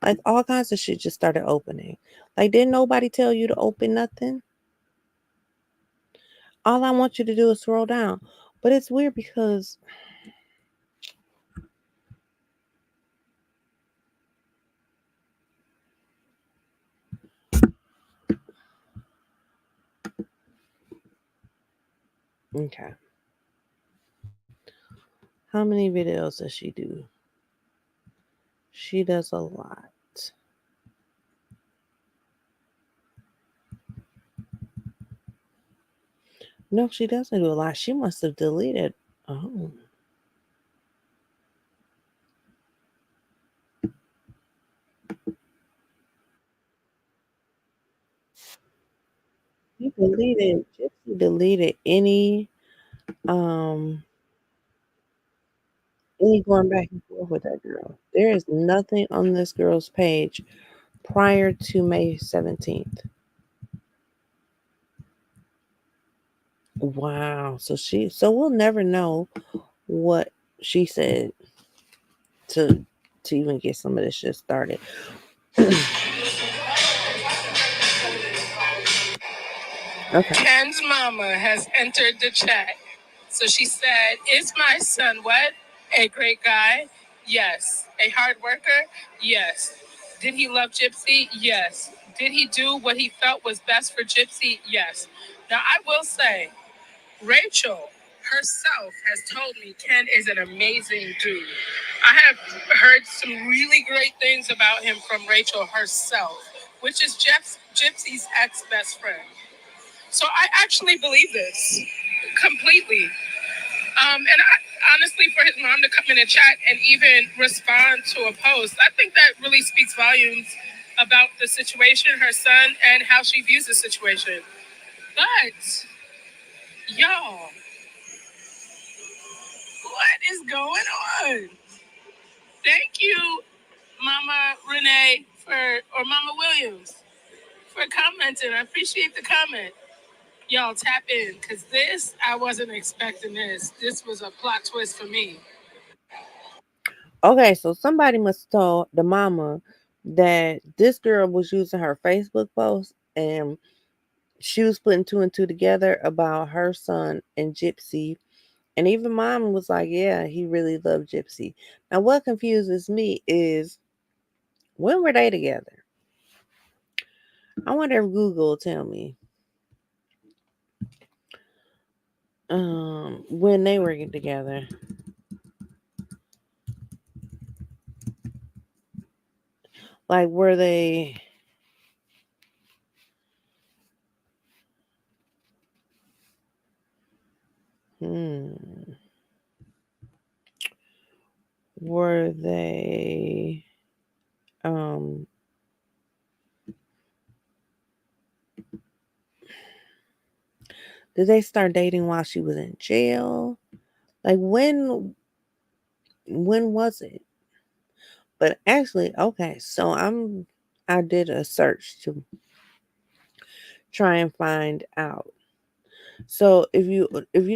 [SPEAKER 1] Like all kinds of shit just started opening. Like, didn't nobody tell you to open nothing? All I want you to do is scroll down. But it's weird because, okay, how many videos does she do? She does a lot. No, she doesn't do a lot. She must have deleted. Oh, you deleted. Gypsy deleted um any going back and forth with that girl. There is nothing on this girl's page prior to May 17th. Wow. So we'll never know what she said to to even get some of this shit started. Okay.
[SPEAKER 2] Ken's mama has entered the chat. So she said, is my son what? A great guy? Yes. A hard worker? Yes. Did he love Gypsy? Yes. Did he do what he felt was best for Gypsy? Yes. Now, I will say, Rachel herself has told me Ken is an amazing dude. I have heard some really great things about him from Rachel herself, which is Gypsy's ex best friend. So I actually believe this completely. And honestly, for his mom to come in and chat and even respond to a post, I think that really speaks volumes about the situation, her son, and how she views the situation. But, y'all, what is going on? Thank you, Mama Renee, or Mama Williams, for commenting. I appreciate the comment. Y'all tap in, because I wasn't expecting this. This was a plot twist for me.
[SPEAKER 1] Okay, so somebody must have told the mama that this girl was using her Facebook post and she was putting two and two together about her son and Gypsy. And even mom was like, yeah, he really loved Gypsy. Now, what confuses me is when were they together? I wonder if Google will tell me when they were together. Like, were they, hmm, were they, um, did they start dating while she was in jail? Like, when was it? But actually, okay, so I did a search to try and find out. So if you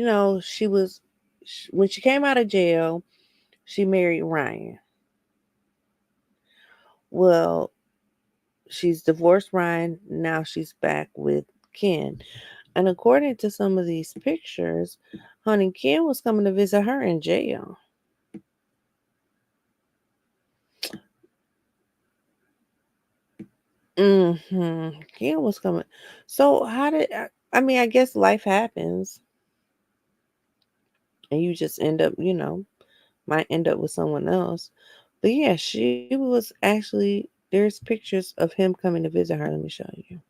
[SPEAKER 1] know, when she came out of jail, she married Ryan. Well, she's divorced Ryan. Now she's back with Ken. And according to some of these pictures, honey, Ken was coming to visit her in jail. Ken was coming. So how did I mean? I guess life happens, and you just end up, might end up with someone else. But yeah, she was actually, there's pictures of him coming to visit her. Let me show you.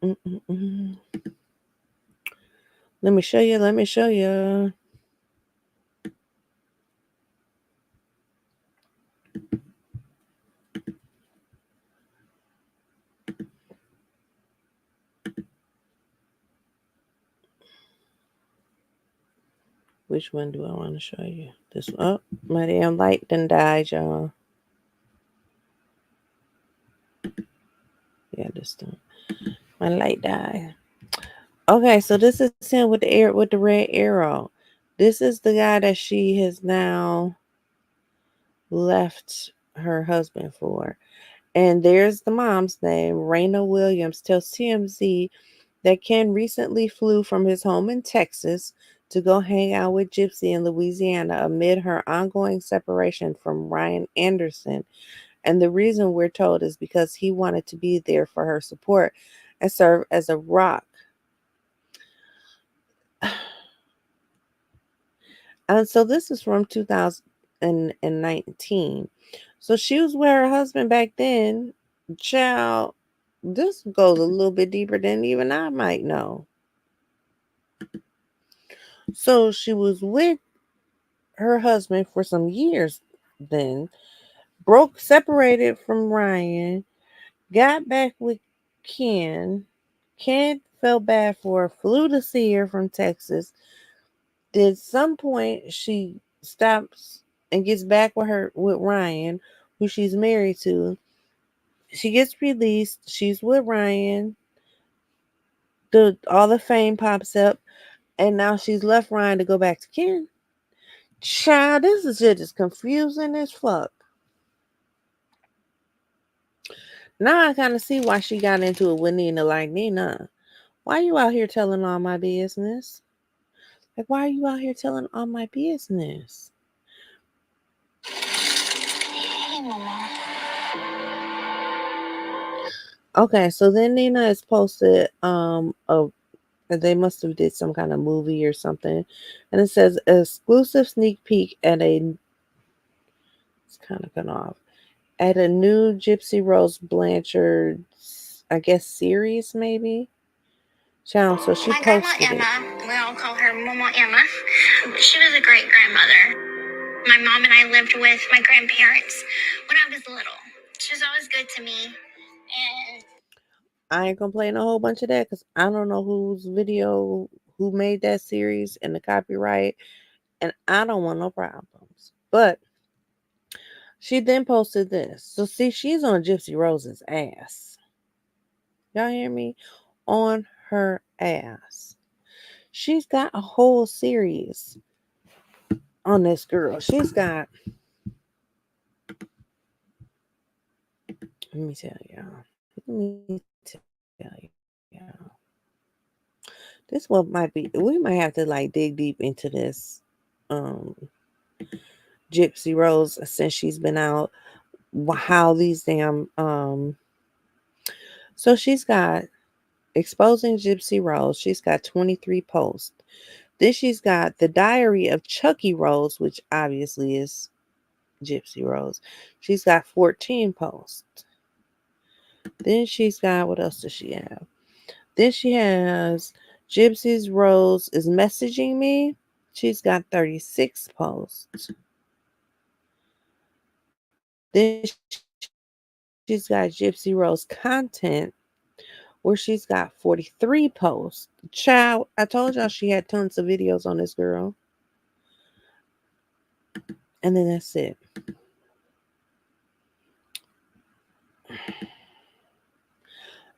[SPEAKER 1] Mm-mm-mm-mm. Let me show you. Let me show you. Which one do I want to show you? This one. Oh, my damn light done died, y'all. Yeah, this one. My light died. Okay, so this is him with with the red arrow. This is the guy that she has now left. her husband for. And there's the mom's name. Raina Williams tells TMZ that Ken recently flew from his home in Texas to go hang out with Gypsy in Louisiana amid her ongoing separation from Ryan Anderson. And the reason we're told is because he wanted to be there for her support and serve as a rock. And so this is from 2019. So she was with her husband back then. Child, this goes a little bit deeper than even I might know. So she was with her husband for some years then, separated from Ryan, got back with Ken. Ken felt bad for her, flew to see her from Texas. At some point she stops and gets back with Ryan, who she's married to. She gets released. She's with Ryan. All the fame pops up, and now she's left Ryan to go back to Ken. Child, this is just confusing as fuck. Now I kind of see why she got into it with Nina. Like, Nina, why you out here telling all my business? Like, why are you out here telling all my business?
[SPEAKER 3] Hey, Mama.
[SPEAKER 1] Okay, so then Nina has posted a they must have did some kind of movie or something, and it says exclusive sneak peek at a it's kind of cut off at a new Gypsy Rose Blanchard's, I guess, series maybe. Child, so she
[SPEAKER 3] My grandma
[SPEAKER 1] posted it.
[SPEAKER 3] Emma, we all call her Mama Emma. She was a great grandmother. My mom and I lived with my grandparents when I was little. She was always good to me. And
[SPEAKER 1] I ain't gonna play a whole bunch of that because I don't know who made that series and the copyright, and I don't want no problems. But she then posted this. So see, she's on Gypsy Rose's ass. Y'all hear me? On her ass. She's got a whole series on this girl. She's got, let me tell y'all. This one might be, we might have to like dig deep into this um Gypsy Rose since she's been out. How these damn so she's got exposing Gypsy Rose. She's got 23 posts. Then she's got the Diary of Chucky Rose, which obviously is Gypsy Rose. She's got 14 posts. Then she's got, what else does she have? Then she has Gypsy's Rose is messaging me. She's got 36 posts. Then she's got Gypsy Rose content where she's got 43 posts. Child, I told y'all she had tons of videos on this girl. And then that's it.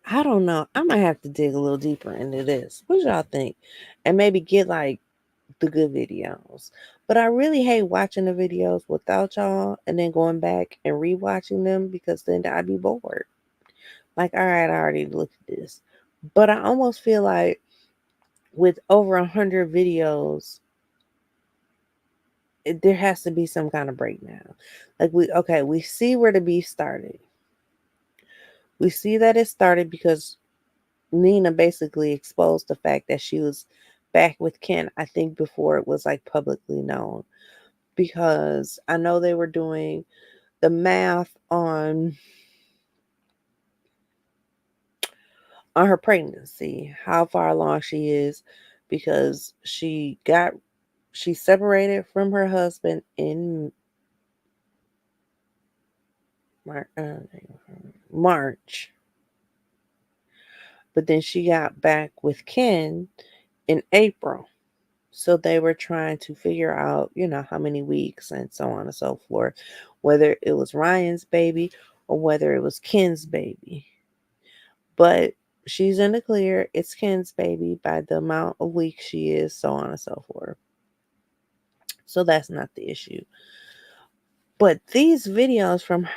[SPEAKER 1] I don't know. I might have to dig a little deeper into this. What y'all think? And maybe get like the good videos. But I really hate watching the videos without y'all and then going back and rewatching them because then I'd be bored. Like, all right, I already looked at this. But I almost feel like with over 100 videos, there has to be some kind of breakdown. Like, we see where the beef started. We see that it started because Nina basically exposed the fact that she was back with Ken, I think before it was like publicly known. Because I know they were doing the math on her pregnancy, how far along she is, because she separated from her husband in March, but then she got back with Ken in April. So they were trying to figure out, how many weeks and so on and so forth, whether it was Ryan's baby or whether it was Ken's baby. But she's in the clear. It's Ken's baby by the amount of weeks she is, so on and so forth. So that's not the issue. But these videos from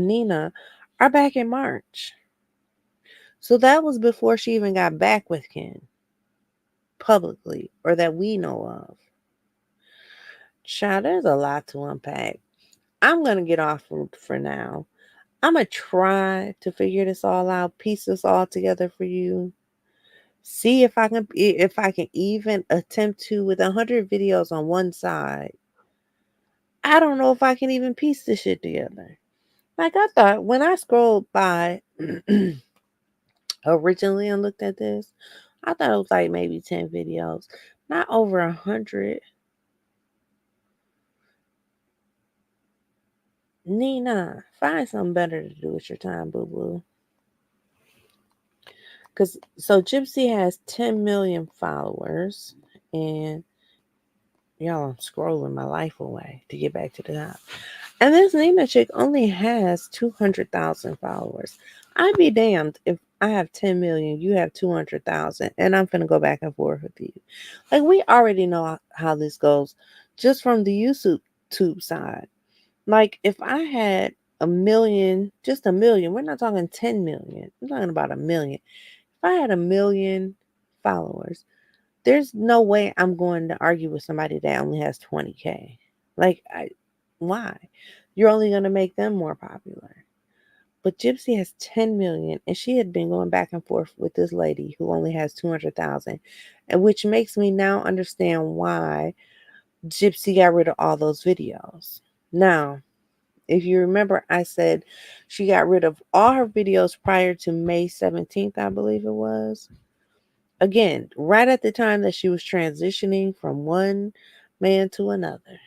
[SPEAKER 1] Nina are back in March. So that was before she even got back with Ken publicly or that we know of. Child, there's a lot to unpack. I'm going to get off for now. I'm going to try to figure this all out, piece this all together for you. See if I can even attempt to with 100 videos on one side. I don't know if I can even piece this shit together. Like I thought when I scrolled by originally and looked at this, I thought it was like maybe 10 videos, not over 100. Nina, find something better to do with your time, boo boo. Cause so Gypsy has 10 million followers, and y'all, I'm scrolling my life away to get back to the top. And this Nina chick only has 200,000 followers. I'd be damned if I have 10 million, you have 200,000, and I'm finna go back and forth with you. Like, we already know how this goes just from the YouTube side. Like, if I had a million, just a million, we're not talking 10 million, I'm talking about a million. If I had a million followers, there's no way I'm going to argue with somebody that only has 20K. Like, why? You're only going to make them more popular. But Gypsy has 10 million, and she had been going back and forth with this lady who only has 200,000, and which makes me now understand why Gypsy got rid of all those videos. Now, if you remember, I said she got rid of all her videos prior to May 17th, I believe it was. Again, right at the time that she was transitioning from one man to another.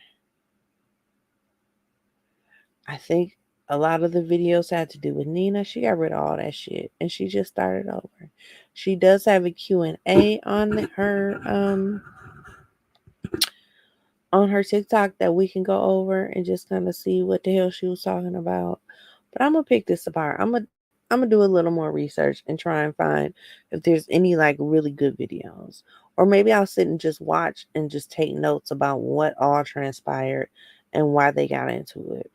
[SPEAKER 1] I think a lot of the videos had to do with Nina. She got rid of all that shit and she just started over. She does have a Q&A on her TikTok that we can go over and just kind of see what the hell she was talking about. But I'm gonna pick this apart. I'm gonna do a little more research and try and find if there's any like really good videos. Or maybe I'll sit and just watch and just take notes about what all transpired and why they got into it.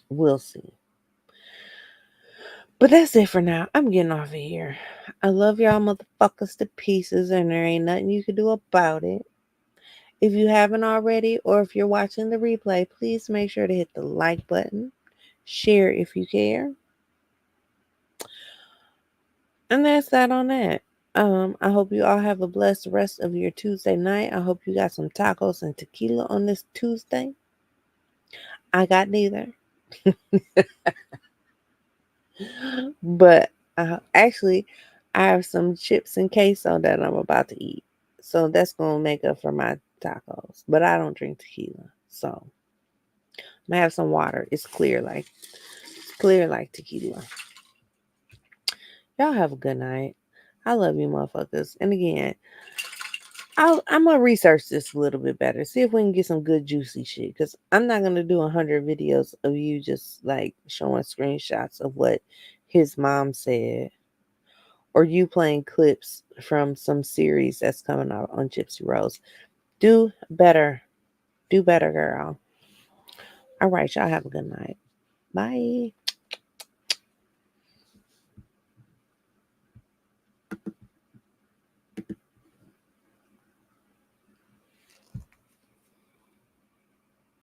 [SPEAKER 1] We'll see. But that's it for now. I'm getting off of here. I love y'all motherfuckers to pieces, and there ain't nothing you can do about it. If you haven't already, or if you're watching the replay, please make sure to hit the like button, share if you care, and that's that on that. I hope you all have a blessed rest of your Tuesday night. I hope you got some tacos and tequila on this Tuesday. I got neither, but actually, I have some chips and queso that I'm about to eat, so that's gonna make up for my tacos. But I don't drink tequila, so I'm gonna have some water. It's clear like tequila. Y'all have a good night. I love you, motherfuckers. And again, I'm gonna research this a little bit better. See if we can get some good juicy shit. Cause I'm not gonna do 100 videos of you just like showing screenshots of what his mom said, or you playing clips from some series that's coming out on Gypsy Rose. Do better. Do better, girl. All right, y'all have a good night. Bye.